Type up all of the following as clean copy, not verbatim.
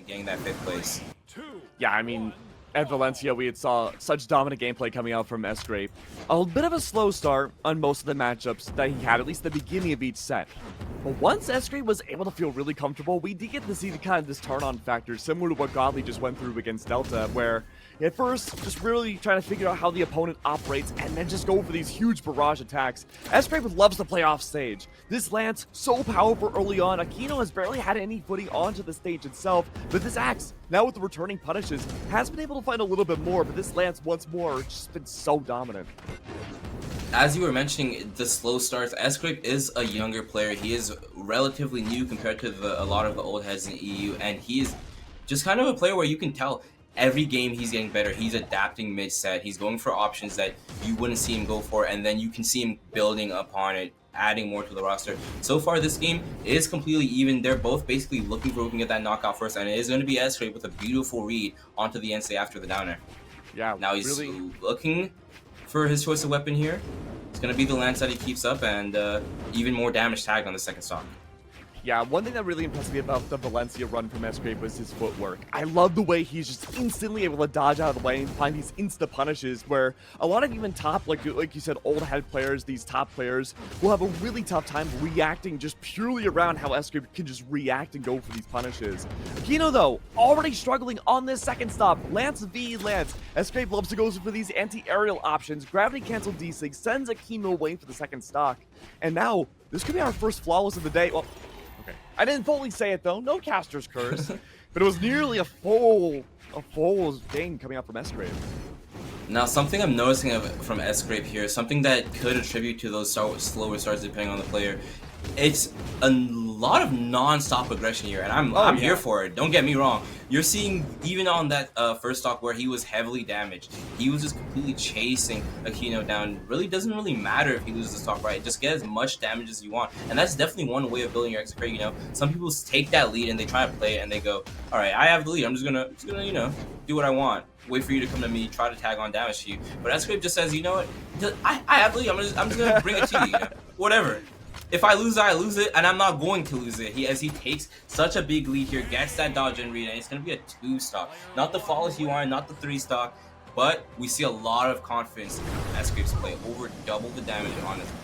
getting that 5th place. Yeah, I mean, at Valencia, we had saw such dominant gameplay coming out from Sgrape. A bit of a slow start on most of the matchups that he had, at least at the beginning of each set. But once Sgrape was able to feel really comfortable, we did get to see the kind of this turn-on factor, similar to what Godly just went through against Delta, where at first, just really trying to figure out how the opponent operates and then just go for these huge barrage attacks. Sgrape loves to play off stage. This lance, so powerful early on, Akeno has barely had any footing onto the stage itself, but this axe, now with the returning punishes, has been able to find a little bit more, but this lance once more has just been so dominant. As you were mentioning, the slow starts, Sgrape is a younger player. He is relatively new compared to a lot of the old heads in EU, and he is just kind of a player where you can tell every game he's getting better. He's adapting mid-set. He's going for options that you wouldn't see him go for, and then you can see him building upon it, adding more to the roster. So far, this game is completely even. They're both basically looking for who can get that knockout first, and it is going to be Sgrape with a beautiful read onto the NC after the downer. Yeah, now he's really looking for his choice of weapon here. It's going to be the lance that he keeps up, and even more damage tagged on the second stock. Yeah, one thing that really impressed me about the Valencia run from Sgrape was his footwork. I love the way he's just instantly able to dodge out of the way and find these insta punishes where a lot of even top, like you said, old head players, these top players, will have a really tough time reacting just purely around how Sgrape can just react and go for these punishes. Akeno, though, already struggling on this second stop. Lance v Lance. Sgrape loves to go for these anti-aerial options. Gravity cancel desync sends Akeno away for the second stock. And now, this could be our first flawless of the day. Well, I didn't fully say it though, no caster's curse, but it was nearly a full game coming out from Sgrape. Now, something I'm noticing from Sgrape here, something that could attribute to those slower starts depending on the player, it's a lot of non-stop aggression here, and I'm here for it. Don't get me wrong. You're seeing even on that first stock where he was heavily damaged, he was just completely chasing Akeno down. Really doesn't really matter if he loses the stock, right? Just get as much damage as you want, and that's definitely one way of building your extra. You know, some people take that lead and they try to play it and they go, all right, I have the lead. I'm just gonna you know, do what I want. Wait for you to come to me, try to tag on damage to you. But Sgrape just says, you know what? I have the lead. I'm just gonna bring it to you. You know? Whatever. If I lose it, I lose it, and I'm not going to lose it. As he takes such a big lead here, gets that dodge and read, and it's going to be a 2-stock. Not the flawless you want, not the 3-stock, but we see a lot of confidence in Sgrape's play, over double the damage on his opponent.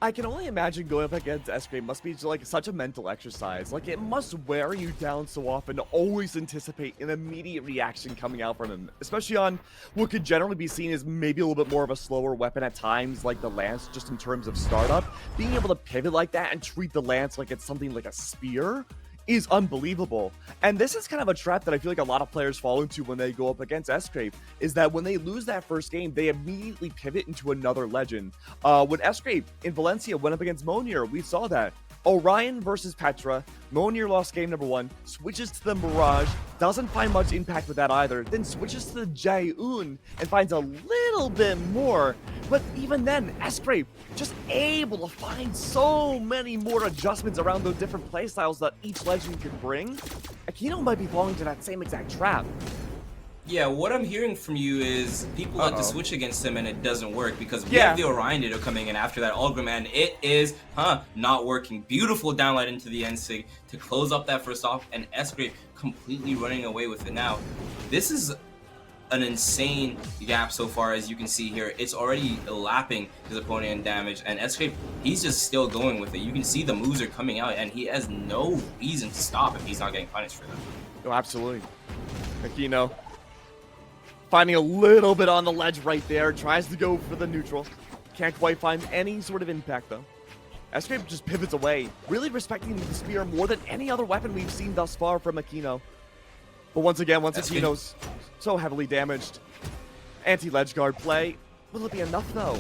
I can only imagine going up against Sgrape must be like such a mental exercise. Like, it must wear you down so often to always anticipate an immediate reaction coming out from him, especially on what could generally be seen as maybe a little bit more of a slower weapon at times, like the lance, just in terms of startup. Being able to pivot like that and treat the lance like it's something like a spear is unbelievable. And this is kind of a trap that I feel like a lot of players fall into when they go up against Sgrape, is that when they lose that first game, they immediately pivot into another legend. When Sgrape in Valencia went up against Monier, we saw that. Orion versus Petra. Monier lost game number 1, switches to the Mirage, doesn't find much impact with that either, then switches to the Jaeun and finds a little bit more. But even then, Sgrape just able to find so many more adjustments around those different playstyles that each legend can bring. Akeno might be falling to that same exact trap. Yeah, what I'm hearing from you is people like to switch against him and it doesn't work because we have the Orion Ditto coming in after that Ulgrim, and it is, not working. Beautiful downlight into the NSIG to close up that first off, and Sgrape completely running away with it. Now, this is an insane gap so far, as you can see here. It's already lapping his opponent in damage, and Sgrape, he's just still going with it. You can see the moves are coming out, and he has no reason to stop if he's not getting punished for them. Oh, absolutely. Akeno finding a little bit on the ledge right there, tries to go for the neutral. Can't quite find any sort of impact though. Sgrape just pivots away, really respecting the spear more than any other weapon we've seen thus far from Akeno. But once again, Akeno's so heavily damaged, anti-ledge guard play, will it be enough though?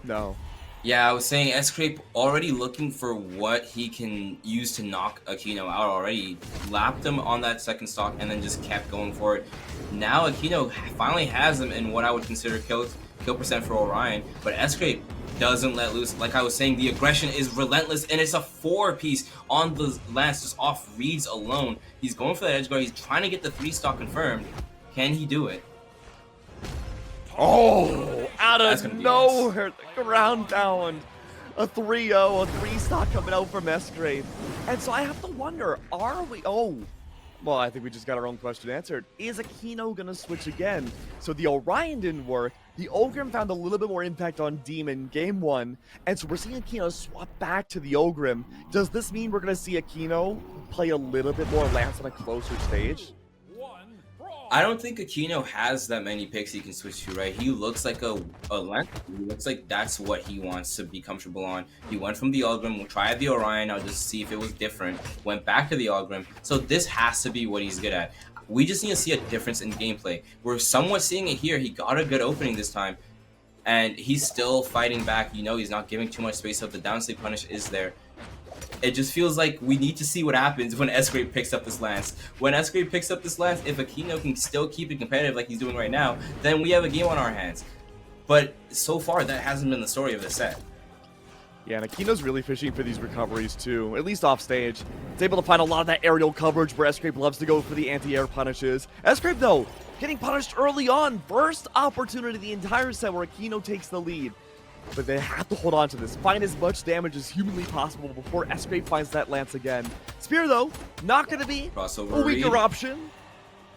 No. Yeah, I was saying Sgrape already looking for what he can use to knock Akeno out already. Lapped him on that second stock and then just kept going for it. Now Akeno finally has him in what I would consider kill percent for Orion, but Sgrape doesn't let loose. Like I was saying, the aggression is relentless, and it's a 4-piece on the lance just off reads alone. He's going for that edge guard. He's trying to get the 3-stock confirmed. Can he do it? Oh, out of nowhere, the ground down. A 3-0, a 3-stock coming out from Sgrape. And so I have to wonder, are we... Oh, Well, I think we just got our own question answered. Is Akeno gonna switch again? So the Orion didn't work. The Ogrim found a little bit more impact on Demon game 1, and so we're seeing Akeno swap back to the Ogrim. Does this mean we're gonna see Akeno play a little bit more Lance on a closer stage? I don't think Akeno has that many picks he can switch to, right? He looks like a Lance. He looks like that's what he wants to be comfortable on. He went from the Algrim, we'll try the Orion, I'll just see if it was different. Went back to the Algrim, so this has to be what he's good at. We just need to see a difference in gameplay. We're somewhat seeing it here. He got a good opening this time, and he's still fighting back. You know, he's not giving too much space up. The downstate punish is there. It just feels like we need to see what happens when Sgrape picks up this Lance. When Sgrape picks up this Lance, if Akeno can still keep it competitive like he's doing right now, then we have a game on our hands. But so far, that hasn't been the story of the set. Yeah, and Akeno's really fishing for these recoveries too, at least off stage. It's able to find a lot of that aerial coverage where Sgrape loves to go for the anti-air punishes. Sgrape, though, getting punished early on. First opportunity the entire set where Akeno takes the lead. But they have to hold on to this, find as much damage as humanly possible before Sgrape finds that Lance again. Spear, though, not going to be Crossover a weaker read. option.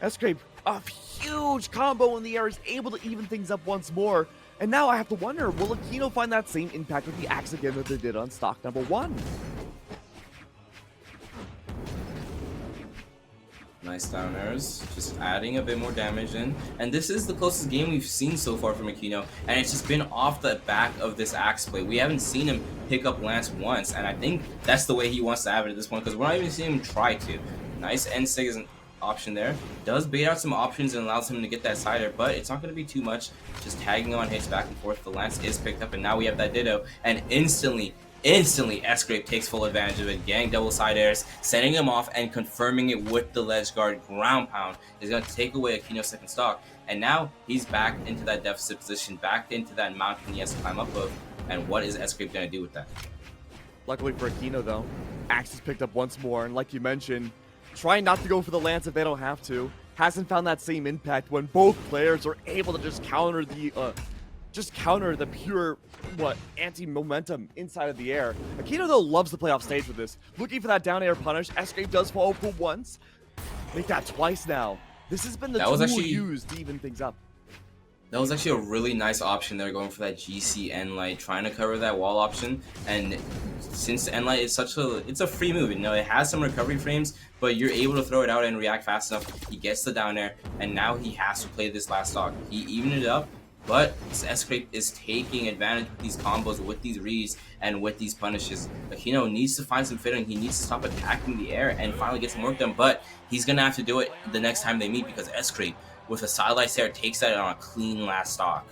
Sgrape, a huge combo in the air, is able to even things up once more. And now I have to wonder, will Akeno find that same impact with the axe again that they did on stock number 1? Nice down airs, just adding a bit more damage in. And this is the closest game we've seen so far from Akeno, and it's just been off the back of this axe play. We haven't seen him pick up Lance once, and I think that's the way he wants to have it at this point, because we're not even seeing him try to. Nice N-Sig is an option there. Does bait out some options and allows him to get that side air, but it's not going to be too much. Just tagging on hits back and forth. The Lance is picked up, and now we have that Ditto, and instantly Sgrape takes full advantage of it, getting double side airs, sending him off, and confirming it with the ledge guard ground pound. Is going to take away Akeno's second stock, and now he's back into that deficit position, back into that mountain he has to climb up of. And what is Sgrape going to do with that? Luckily for Akeno, though, axe is picked up once more, and like you mentioned, trying not to go for the Lance if they don't have to. Hasn't found that same impact when both players are able to just counter the pure, anti-momentum inside of the air. Akeno, though, loves to play off stage with this. Looking for that down air punish. Sgrape does fall for once. Make that twice now. This has been the tool used to even things up. That was actually a really nice option there, going for that GC N-Light, trying to cover that wall option. And since N-Light is it's a free move, you know, it has some recovery frames, but you're able to throw it out and react fast enough. He gets the down air, and now he has to play this last stock. He evened it up, but Sgrape is taking advantage with these combos, with these reads, and with these punishes. Akeno needs to find some fitting. He needs to stop attacking the air and finally get some work done, but he's going to have to do it the next time they meet, because Sgrape, with a sidelight air, takes that on a clean last stock.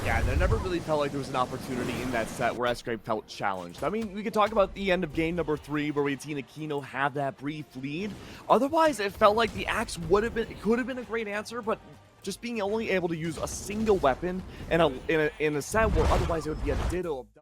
Yeah, there never really felt like there was an opportunity in that set where Sgrape felt challenged. I mean, we could talk about the end of game number 3 where we'd seen Akeno have that brief lead. Otherwise, it felt like the axe could have been a great answer, but just being only able to use a single weapon in a set where otherwise it would be a ditto of